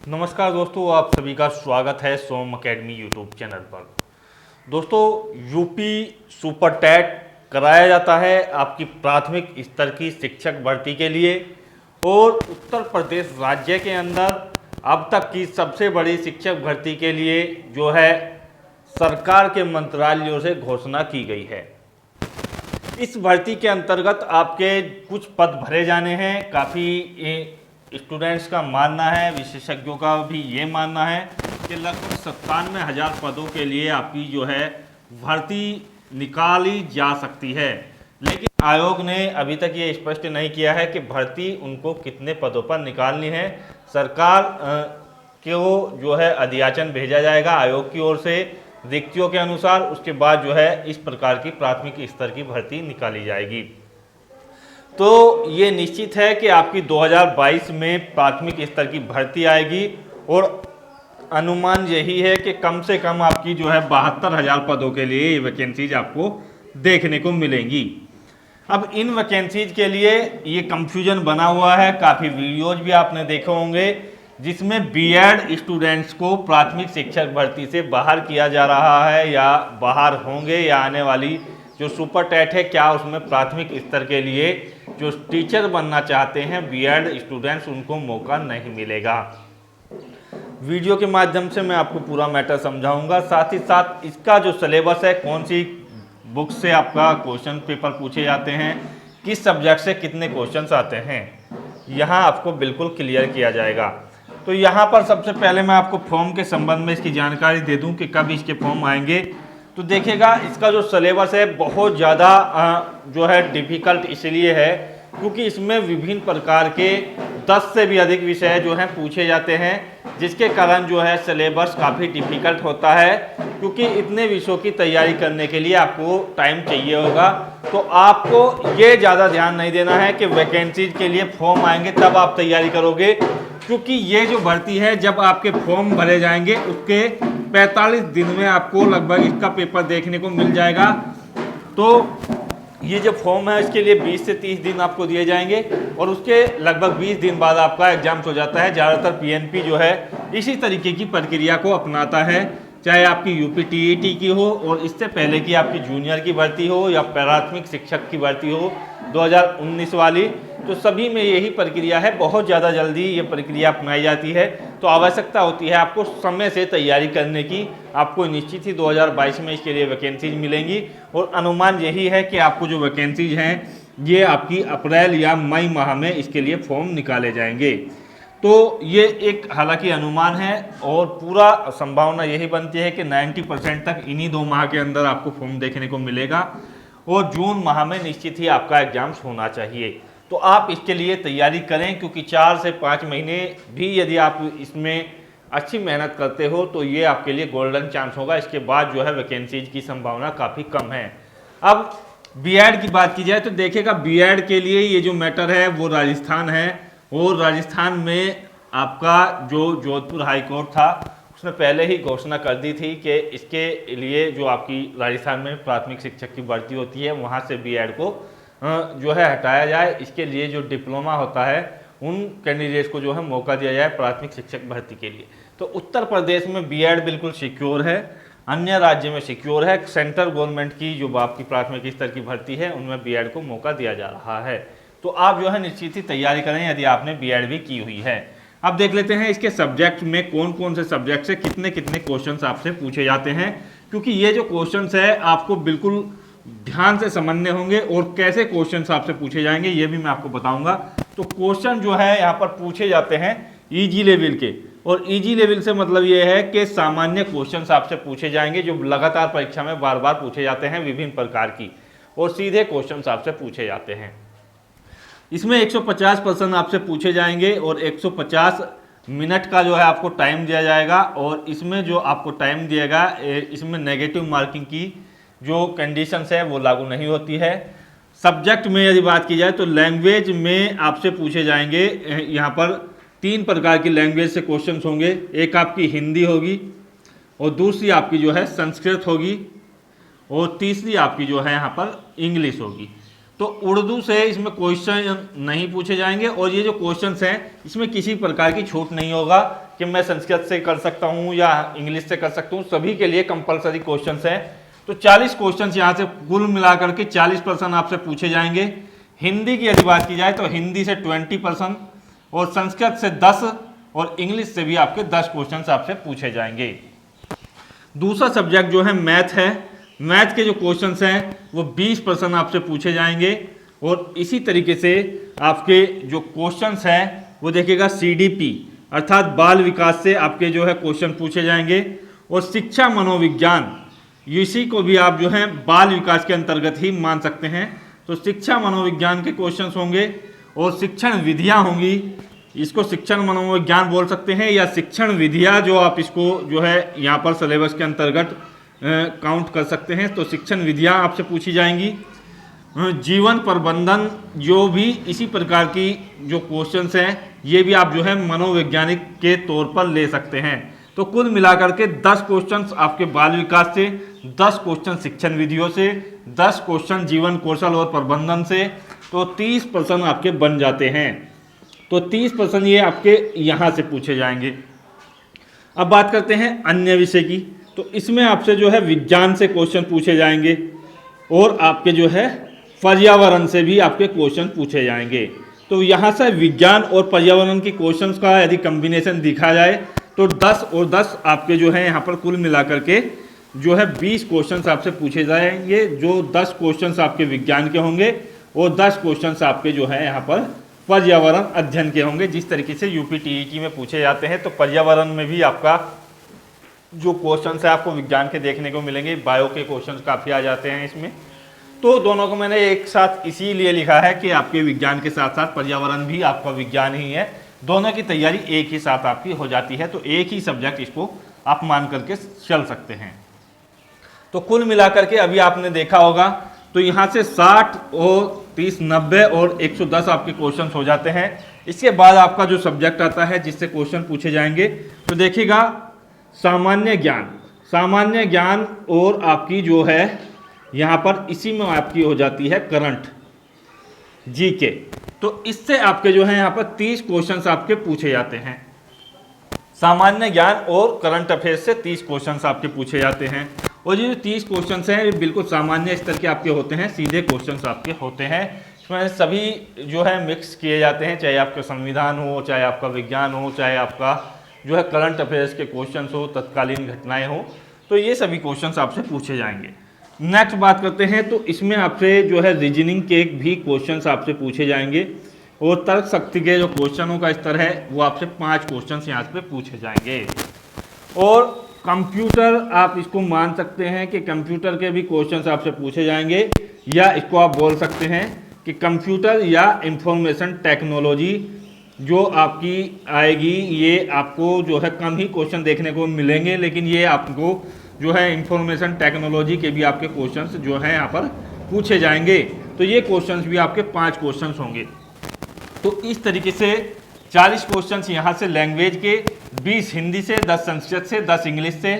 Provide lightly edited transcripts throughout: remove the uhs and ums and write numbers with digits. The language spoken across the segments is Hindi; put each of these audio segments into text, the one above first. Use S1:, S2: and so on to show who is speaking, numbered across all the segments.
S1: नमस्कार दोस्तों, आप सभी का स्वागत है सोम एकेडमी यूट्यूब चैनल पर। दोस्तों, यूपी सुपर टेट कराया जाता है आपकी प्राथमिक स्तर की शिक्षक भर्ती के लिए और उत्तर प्रदेश राज्य के अंदर अब तक की सबसे बड़ी शिक्षक भर्ती के लिए जो है सरकार के मंत्रालयों से घोषणा की गई है। इस भर्ती के अंतर्गत आपके कुछ पद भरे जाने हैं। काफ़ी स्टूडेंट्स का मानना है, विशेषज्ञों का भी ये मानना है कि लगभग 97,000 पदों के लिए आपकी जो है भर्ती निकाली जा सकती है। लेकिन आयोग ने अभी तक ये स्पष्ट नहीं किया है कि भर्ती उनको कितने पदों पर निकालनी है। सरकार को जो है अधियाचन भेजा जाएगा आयोग की ओर से रिक्तियों के अनुसार। उसके बाद जो है इस प्रकार की प्राथमिक स्तर की भर्ती निकाली जाएगी। तो ये निश्चित है कि आपकी 2022 में प्राथमिक स्तर की भर्ती आएगी और अनुमान यही है कि कम से कम आपकी जो है 72,000 पदों के लिए ये वैकेंसीज आपको देखने को मिलेंगी। अब इन वैकेंसीज के लिए ये कंफ्यूजन बना हुआ है। काफ़ी वीडियोज भी आपने देखे होंगे जिसमें बीएड स्टूडेंट्स को प्राथमिक शिक्षक भर्ती से बाहर किया जा रहा है या बाहर होंगे, या आने वाली जो सुपर टेट है क्या उसमें प्राथमिक स्तर के लिए जो टीचर बनना चाहते हैं बीएड स्टूडेंट्स उनको मौका नहीं मिलेगा। वीडियो के माध्यम से मैं आपको पूरा मैटर समझाऊंगा। साथ ही साथ इसका जो सिलेबस है, कौन सी बुक से आपका क्वेश्चन पेपर पूछे जाते हैं, किस सब्जेक्ट से कितने क्वेश्चंस आते हैं, यहाँ आपको बिल्कुल क्लियर किया जाएगा। तो यहाँ पर सबसे पहले मैं आपको फॉर्म के संबंध में इसकी जानकारी दे दूँ कि कब इसके फॉर्म आएंगे। तो देखिएगा, इसका जो सिलेबस है बहुत ज़्यादा जो है डिफ़िकल्ट इसलिए है क्योंकि इसमें विभिन्न प्रकार के 10 से भी अधिक विषय जो हैं पूछे जाते हैं, जिसके कारण जो है सिलेबस काफ़ी डिफ़िकल्ट होता है। क्योंकि इतने विषयों की तैयारी करने के लिए आपको टाइम चाहिए होगा। तो आपको ये ज़्यादा ध्यान नहीं देना है कि वैकेंसीज के लिए फॉर्म आएंगे तब आप तैयारी करोगे, क्योंकि ये जो भर्ती है जब आपके फॉर्म भरे जाएंगे उसके 45 दिन में आपको लगभग इसका पेपर देखने को मिल जाएगा। तो ये जो फॉर्म है इसके लिए 20 से 30 दिन आपको दिए जाएंगे और उसके लगभग 20 दिन बाद आपका एग्जाम हो जाता है। ज़्यादातर पीएनपी जो है इसी तरीके की प्रक्रिया को अपनाता है, चाहे आपकी यूपी टीईटी की हो और इससे पहले की आपकी जूनियर की भर्ती हो या प्राथमिक शिक्षक की भर्ती हो 2019 वाली, तो सभी में यही प्रक्रिया है। बहुत ज़्यादा जल्दी ये प्रक्रिया अपनाई जाती है। तो आवश्यकता होती है आपको समय से तैयारी करने की। आपको निश्चित ही 2022 में इसके लिए वैकेंसीज मिलेंगी और अनुमान यही है कि आपको जो वैकेंसीज हैं ये आपकी अप्रैल या मई माह में इसके लिए फॉर्म निकाले जाएंगे। तो ये एक हालांकि अनुमान है और पूरा संभावना यही बनती है कि 90% तक इन्हीं 2 माह के अंदर आपको फॉर्म देखने को मिलेगा और जून माह में निश्चित ही आपका एग्जाम होना चाहिए। तो आप इसके लिए तैयारी करें, क्योंकि 4 से 5 महीने भी यदि आप इसमें अच्छी मेहनत करते हो तो ये आपके लिए गोल्डन चांस होगा। इसके बाद जो है वैकेंसीज की संभावना काफ़ी कम है। अब बीएड की बात की जाए तो देखिएगा, बीएड के लिए ये जो मैटर है वो राजस्थान है और राजस्थान में आपका जो जोधपुर हाई कोर्ट था उसने पहले ही घोषणा कर दी थी कि इसके लिए जो आपकी राजस्थान में प्राथमिक शिक्षक की भर्ती होती है वहाँ से बीएड को जो है हटाया जाए। इसके लिए जो डिप्लोमा होता है उन कैंडिडेट्स को जो है मौका दिया जाए प्राथमिक शिक्षक भर्ती के लिए। तो उत्तर प्रदेश में बीएड बिल्कुल सिक्योर है, अन्य राज्य में सिक्योर है। सेंट्रल गवर्नमेंट की जो आपकी प्राथमिक स्तर की भर्ती है उनमें बीएड को मौका दिया जा रहा है। तो आप जो है निश्चित ही तैयारी करें यदि आपने बीएड भी की हुई है। अब देख लेते हैं इसके सब्जेक्ट में कौन कौन से सब्जेक्ट से कितने कितने क्वेश्चंस आपसे पूछे जाते हैं, क्योंकि ये जो क्वेश्चंस है आपको बिल्कुल ध्यान से समझने होंगे और कैसे क्वेश्चंस आपसे पूछे जाएंगे ये भी मैं आपको बताऊंगा। तो क्वेश्चन जो है यहाँ पर पूछे जाते हैं ईजी लेवल के, और ईजी लेवल से मतलब ये है कि सामान्य क्वेश्चंस आपसे पूछे जाएंगे जो लगातार परीक्षा में बार बार पूछे जाते हैं विभिन्न प्रकार की, और सीधे क्वेश्चंस आपसे पूछे जाते हैं। इसमें 150 प्रश्न आपसे पूछे जाएंगे और 150 मिनट का जो है आपको टाइम दिया जाएगा। और इसमें जो आपको टाइम दिएगा इसमें नेगेटिव मार्किंग की जो कंडीशंस है वो लागू नहीं होती है। सब्जेक्ट में यदि बात की जाए तो लैंग्वेज में आपसे पूछे जाएंगे, यहाँ पर 3 प्रकार की लैंग्वेज से क्वेश्चंस होंगे। एक आपकी हिंदी होगी और दूसरी आपकी जो है संस्कृत होगी और तीसरी आपकी जो है यहाँ पर इंग्लिश होगी। तो उर्दू से इसमें क्वेश्चन नहीं पूछे जाएंगे और ये जो क्वेश्चंस हैं इसमें किसी प्रकार की छूट नहीं होगा कि मैं संस्कृत से कर सकता हूं या इंग्लिश से कर सकता हूं, सभी के लिए कंपलसरी क्वेश्चंस हैं। तो 40 क्वेश्चंस यहां से कुल मिलाकर के 40% आपसे पूछे जाएंगे। हिंदी की यदि बात की जाए तो हिंदी से 20% और संस्कृत से 10 और इंग्लिश से भी आपके 10 क्वेश्चंस आपसे पूछे जाएंगे। दूसरा सब्जेक्ट जो है मैथ है, मैथ के जो क्वेश्चंस हैं वो 20% आपसे पूछे जाएंगे। और इसी तरीके से आपके जो क्वेश्चंस हैं वो देखिएगा CDP अर्थात बाल विकास से आपके जो है क्वेश्चन पूछे जाएंगे। और शिक्षा मनोविज्ञान, इसी को भी आप जो है बाल विकास के अंतर्गत ही मान सकते हैं। तो शिक्षा मनोविज्ञान के क्वेश्चंस होंगे और शिक्षण विधियां होंगी, इसको शिक्षण मनोविज्ञान बोल सकते हैं या शिक्षण विधियां, जो आप इसको जो है यहाँ पर सिलेबस के अंतर्गत काउंट कर सकते हैं। तो शिक्षण विधियां आपसे पूछी जाएंगी। जीवन प्रबंधन, जो भी इसी प्रकार की जो क्वेश्चंस हैं ये भी आप जो है मनोवैज्ञानिक के तौर पर ले सकते हैं। तो कुल मिलाकर के 10 क्वेश्चंस आपके बाल विकास से, 10 क्वेश्चन शिक्षण विधियों से, 10 क्वेश्चन जीवन कौशल और प्रबंधन से, तो 30% आपके बन जाते हैं। तो 30% ये आपके यहाँ से पूछे जाएंगे। अब बात करते हैं अन्य विषय की। तो इसमें आपसे जो है विज्ञान से क्वेश्चन पूछे जाएंगे और आपके जो है पर्यावरण से भी आपके क्वेश्चन पूछे जाएंगे। तो यहाँ से विज्ञान और पर्यावरण की क्वेश्चंस का यदि कॉम्बिनेशन दिखा जाए तो 10 और 10 आपके जो है यहाँ पर कुल मिलाकर के जो है 20 क्वेश्चंस आपसे पूछे जाएंगे। जो 10 क्वेश्चंस आपके विज्ञान के होंगे और 10 क्वेश्चंस आपके जो है यहाँ पर पर्यावरण अध्ययन के होंगे। जिस तरीके से UPTET में पूछे जाते हैं तो पर्यावरण में भी आपका जो क्वेश्चंस है आपको विज्ञान के देखने को मिलेंगे। बायो के क्वेश्चंस काफ़ी आ जाते हैं इसमें। तो दोनों को मैंने एक साथ इसीलिए लिखा है कि आपके विज्ञान के साथ साथ पर्यावरण भी आपका विज्ञान ही है, दोनों की तैयारी एक ही साथ आपकी हो जाती है। तो एक ही सब्जेक्ट इसको आप मान करके चल सकते हैं। तो कुल मिलाकर के अभी आपने देखा होगा तो यहाँ से 60 और 30, 90 और 110 आपके क्वेश्चन हो जाते हैं। इसके बाद आपका जो सब्जेक्ट आता है जिससे क्वेश्चन पूछे जाएंगे तो देखिएगा सामान्य ज्ञान, सामान्य ज्ञान और आपकी जो है यहाँ पर इसी में आपकी हो जाती है करंट GK। तो इससे आपके जो है यहाँ पर 30 क्वेश्चंस आपके पूछे जाते हैं। सामान्य ज्ञान और करंट अफेयर्स से 30 क्वेश्चंस आपके पूछे जाते हैं। और ये जो 30 क्वेश्चंस हैं ये बिल्कुल सामान्य स्तर के आपके होते हैं, सीधे क्वेश्चंस आपके होते हैं। इसमें सभी जो है मिक्स किए जाते हैं, चाहे आपका संविधान हो, चाहे आपका विज्ञान हो, चाहे आपका जो है करंट अफेयर्स के क्वेश्चंस हो, तत्कालीन घटनाएं हो, तो ये सभी क्वेश्चंस आपसे पूछे जाएंगे। नेक्स्ट बात करते हैं तो इसमें आपसे जो है रीजनिंग के भी क्वेश्चंस आपसे पूछे जाएंगे और तर्क शक्ति के जो क्वेश्चनों का स्तर है वो आपसे 5 क्वेश्चंस यहाँ पे पूछे जाएंगे। और कंप्यूटर, आप इसको मान सकते हैं कि कंप्यूटर के भी क्वेश्चंस आपसे पूछे जाएंगे, या इसको आप बोल सकते हैं कि कंप्यूटर या इंफॉर्मेशन टेक्नोलॉजी जो आपकी आएगी, ये आपको जो है कम ही क्वेश्चन देखने को मिलेंगे, लेकिन ये आपको जो है इंफॉर्मेशन टेक्नोलॉजी के भी आपके क्वेश्चंस जो है यहाँ पर पूछे जाएंगे। तो ये क्वेश्चंस भी आपके 5 क्वेश्चंस होंगे। तो इस तरीके से 40 क्वेश्चंस यहाँ से लैंग्वेज के, 20 हिंदी से, 10 संस्कृत से, 10 इंग्लिश से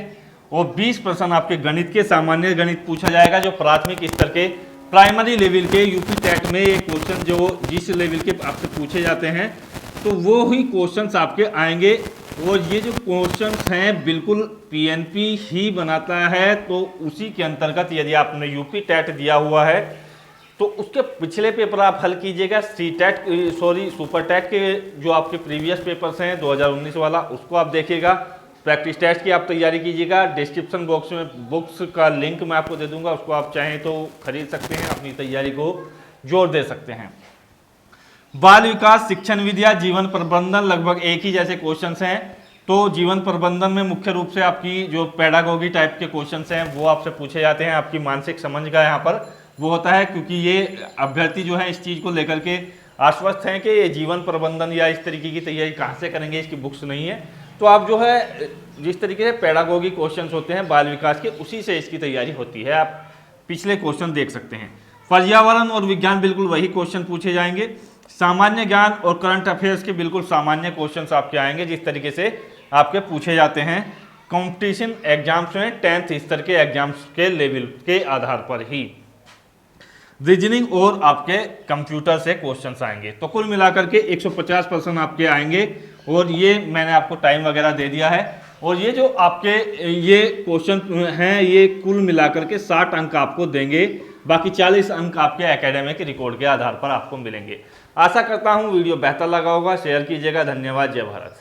S1: और 20% आपके गणित के, सामान्य गणित पूछा जाएगा जो प्राथमिक स्तर के प्राइमरी लेवल के UP-TET में ये क्वेश्चन जो जिस लेवल के आपसे पूछे जाते हैं तो वो ही क्वेश्चंस आपके आएंगे। और ये जो क्वेश्चंस हैं बिल्कुल PNP ही बनाता है। तो उसी के अंतर्गत यदि आपने UP-TET दिया हुआ है तो उसके पिछले पेपर आप हल कीजिएगा। सुपर टेट के जो आपके प्रीवियस पेपर्स हैं 2019 वाला, उसको आप देखिएगा। प्रैक्टिस टेस्ट की आप तैयारी कीजिएगा। डिस्क्रिप्शन बॉक्स में बुक्स का लिंक मैं आपको दे दूंगा, उसको आप चाहें तो खरीद सकते हैं, अपनी तैयारी को जोर दे सकते हैं। बाल विकास, शिक्षण विद्या, जीवन प्रबंधन लगभग एक ही जैसे क्वेश्चंस हैं। तो जीवन प्रबंधन में मुख्य रूप से आपकी जो पेडागोगी टाइप के क्वेश्चंस हैं वो आपसे पूछे जाते हैं। आपकी मानसिक समझ का यहाँ पर वो होता है, क्योंकि ये अभ्यर्थी जो है इस चीज़ को लेकर के आश्वस्त हैं कि ये जीवन प्रबंधन या इस तरीके की तैयारी कहाँ से करेंगे, इसकी बुक्स नहीं है। तो आप जो है जिस तरीके से पेडागोगी क्वेश्चंस होते हैं बाल विकास के, उसी से इसकी तैयारी होती है। आप पिछले क्वेश्चन देख सकते हैं। पर्यावरण और विज्ञान बिल्कुल वही क्वेश्चन पूछे जाएंगे। सामान्य ज्ञान और करंट अफेयर्स के बिल्कुल सामान्य क्वेश्चंस आपके आएंगे जिस तरीके से आपके पूछे जाते हैं कंपटीशन एग्जाम्स में 10th स्तर के एग्जाम्स के लेवल के आधार पर ही। रीजनिंग और आपके कंप्यूटर से क्वेश्चंस आएंगे। तो कुल मिलाकर के 150% आपके आएंगे और ये मैंने आपको टाइम वगैरह दे दिया है। और ये जो आपके ये क्वेश्चन हैं ये कुल मिलाकर के 60 अंक आपको देंगे, बाकी 40 अंक आपके एकेडमिक रिकॉर्ड के आधार पर आपको मिलेंगे। आशा करता हूँ वीडियो बेहतर लगा होगा, शेयर कीजिएगा। धन्यवाद। जय भारत।